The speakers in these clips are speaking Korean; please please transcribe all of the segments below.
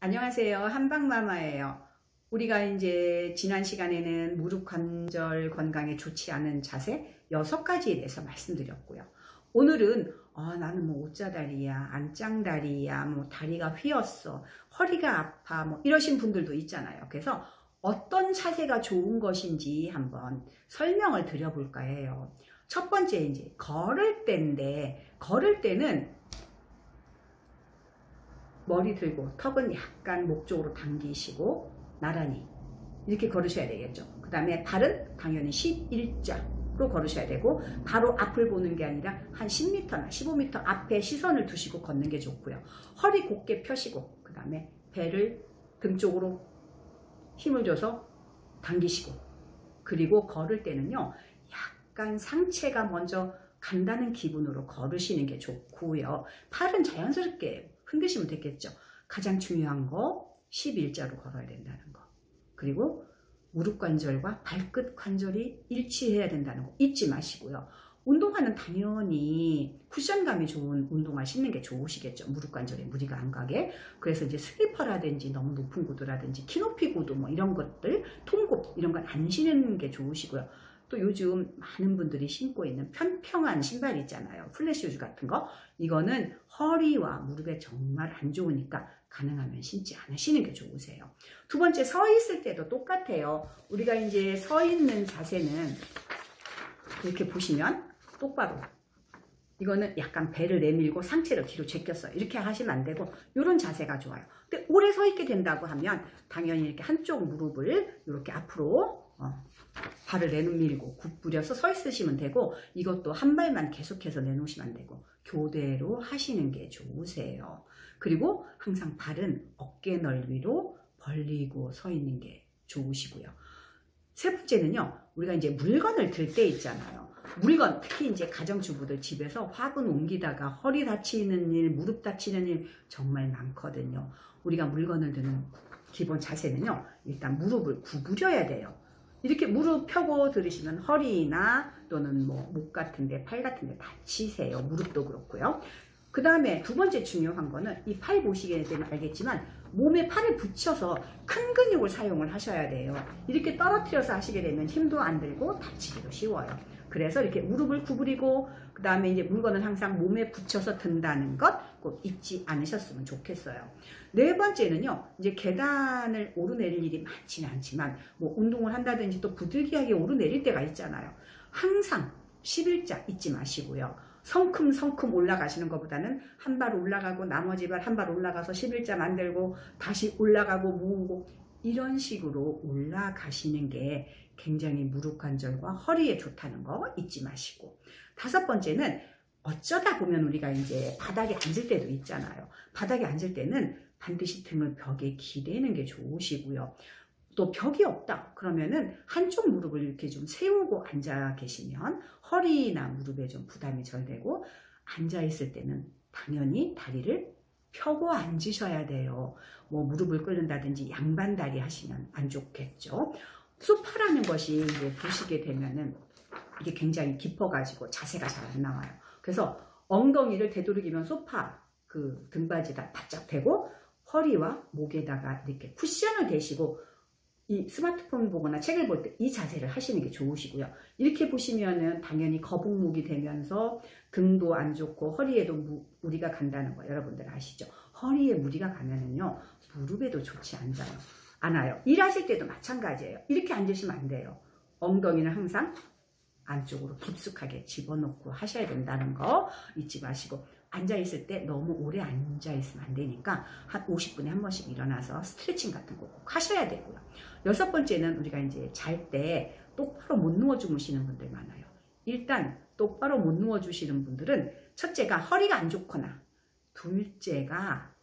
안녕하세요. 한방마마예요. 우리가 이제 지난 시간에는 무릎 관절 건강에 좋지 않은 자세 6가지에 대해서 말씀드렸고요. 오늘은 나는 뭐 옷자다리야, 안짱다리야, 뭐 다리가 휘었어, 허리가 아파, 뭐 이러신 분들도 있잖아요. 그래서 어떤 자세가 좋은 것인지 한번 설명을 드려볼까 해요. 첫 번째 이제 걸을 때인데, 걸을 때는 머리 들고 턱은 약간 목 쪽으로 당기시고 나란히 이렇게 걸으셔야 되겠죠. 그 다음에 발은 당연히 11자로 걸으셔야 되고, 바로 앞을 보는 게 아니라 한 10m나 15m 앞에 시선을 두시고 걷는 게 좋고요. 허리 곧게 펴시고, 그 다음에 배를 등 쪽으로 힘을 줘서 당기시고, 그리고 걸을 때는요 약간 상체가 먼저 간다는 기분으로 걸으시는 게 좋고요. 팔은 자연스럽게 흔드시면 되겠죠. 가장 중요한 거 11자로 걸어야 된다는 거, 그리고 무릎 관절과 발끝 관절이 일치해야 된다는 거 잊지 마시고요. 운동화는 당연히 쿠션감이 좋은 운동화 신는 게 좋으시겠죠. 무릎 관절에 무리가 안 가게. 그래서 이제 슬리퍼라든지 너무 높은 구두라든지 키높이 구두 뭐 이런 것들, 통굽 이런 건 안 신는 게 좋으시고요. 또 요즘 많은 분들이 신고 있는 평평한 신발 있잖아요. 플랫슈즈 같은 거. 이거는 허리와 무릎에 정말 안 좋으니까 가능하면 신지 않으시는 게 좋으세요. 두 번째, 서 있을 때도 똑같아요. 우리가 이제 서 있는 자세는 이렇게 보시면 똑바로, 이거는 약간 배를 내밀고 상체를 뒤로 제꼈어요. 이렇게 하시면 안 되고 이런 자세가 좋아요. 근데 오래 서 있게 된다고 하면 당연히 이렇게 한쪽 무릎을 이렇게 앞으로 발을 내밀고 굽부려서 서 있으시면 되고, 이것도 한 발만 계속해서 내놓으시면 안 되고 교대로 하시는 게 좋으세요. 그리고 항상 발은 어깨 넓이로 벌리고 서 있는 게 좋으시고요. 세 번째는요, 우리가 이제 물건을 들 때 있잖아요. 물건, 특히 이제 가정주부들 집에서 화분 옮기다가 허리 다치는 일, 무릎 다치는 일 정말 많거든요. 우리가 물건을 드는 기본 자세는요, 일단 무릎을 구부려야 돼요. 이렇게 무릎 펴고 들으시면 허리나 또는 뭐 목 같은데, 팔 같은데 다치세요. 무릎도 그렇고요. 그 다음에 두 번째 중요한 거는, 이 팔 보시게 되면 알겠지만 몸에 팔을 붙여서 큰 근육을 사용을 하셔야 돼요. 이렇게 떨어뜨려서 하시게 되면 힘도 안 들고 다치기도 쉬워요. 그래서 이렇게 무릎을 구부리고, 그 다음에 이제 물건을 항상 몸에 붙여서 든다는 것 꼭 잊지 않으셨으면 좋겠어요. 네 번째는요, 이제 계단을 오르내릴 일이 많지는 않지만 뭐 운동을 한다든지 또 부득이하게 오르내릴 때가 있잖아요. 항상 11자 잊지 마시고요. 성큼성큼 올라가시는 것보다는 한 발 올라가고 나머지 발 한 발 올라가서 11자 만들고 다시 올라가고 모으고 이런 식으로 올라가시는 게 굉장히 무릎 관절과 허리에 좋다는 거 잊지 마시고, 다섯 번째는 어쩌다 보면 우리가 이제 바닥에 앉을 때도 있잖아요. 바닥에 앉을 때는 반드시 등을 벽에 기대는 게 좋으시고요. 또 벽이 없다 그러면은 한쪽 무릎을 이렇게 좀 세우고 앉아 계시면 허리나 무릎에 좀 부담이 덜 되고, 앉아 있을 때는 당연히 다리를 펴고 앉으셔야 돼요. 뭐 무릎을 꿇는다든지 양반다리 하시면 안 좋겠죠. 소파라는 것이 이제 보시게 되면은 이게 굉장히 깊어가지고 자세가 잘 안 나와요. 그래서 엉덩이를 되도록이면 소파 그 등받이에다 바짝 대고 허리와 목에다가 이렇게 쿠션을 대시고 이 스마트폰 보거나 책을 볼 때 이 자세를 하시는 게 좋으시고요. 이렇게 보시면은 당연히 거북목이 되면서 등도 안 좋고 허리에도 무리가 간다는 거 여러분들 아시죠? 허리에 무리가 가면은요 무릎에도 좋지 않아요. 일하실 때도 마찬가지예요. 이렇게 앉으시면 안 돼요. 엉덩이는 항상 안쪽으로 깊숙하게 집어넣고 하셔야 된다는 거 잊지 마시고, 앉아있을 때 너무 오래 앉아있으면 안 되니까 한 50분에 한 번씩 일어나서 스트레칭 같은 거 꼭 하셔야 되고요. 여섯 번째는 우리가 이제 잘 때 똑바로 못 누워 주무시는 분들 많아요. 일단 똑바로 못 누워 주시는 분들은 첫째가 허리가 안 좋거나, 둘째가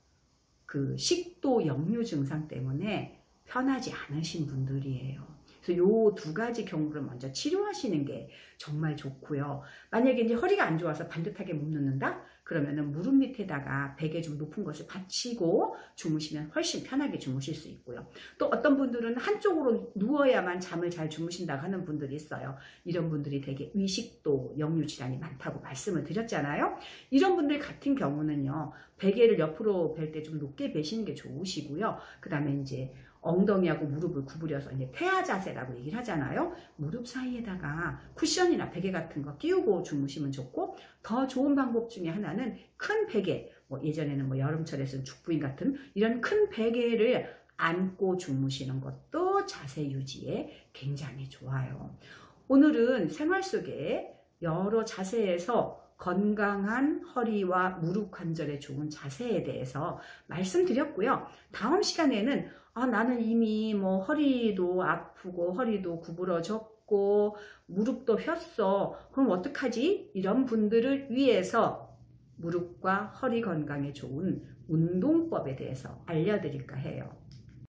그 식도 역류 증상 때문에 편하지 않으신 분들이에요. 그래서 요 두 가지 경우를 먼저 치료하시는 게 정말 좋고요. 만약에 이제 허리가 안 좋아서 반듯하게 못 눕는다? 그러면은 무릎 밑에다가 베개 좀 높은 것을 받치고 주무시면 훨씬 편하게 주무실 수 있고요. 또 어떤 분들은 한쪽으로 누워야만 잠을 잘 주무신다고 하는 분들이 있어요. 이런 분들이 되게 의식도 역류 질환이 많다고 말씀을 드렸잖아요. 이런 분들 같은 경우는요, 베개를 옆으로 벨 때 좀 높게 베시는 게 좋으시고요. 그 다음에 이제 엉덩이하고 무릎을 구부려서 이제 태아 자세라고 얘기를 하잖아요. 무릎 사이에다가 쿠션이나 베개 같은 거 끼우고 주무시면 좋고, 더 좋은 방법 중에 하나는 큰 베개, 뭐 예전에는 뭐 여름철에 쓴 죽부인 같은 이런 큰 베개를 안고 주무시는 것도 자세 유지에 굉장히 좋아요. 오늘은 생활 속에 여러 자세에서 건강한 허리와 무릎 관절에 좋은 자세에 대해서 말씀드렸고요. 다음 시간에는 나는 이미 뭐 허리도 아프고 허리도 구부러졌고 무릎도 휘었어. 그럼 어떡하지? 이런 분들을 위해서 무릎과 허리 건강에 좋은 운동법에 대해서 알려드릴까 해요.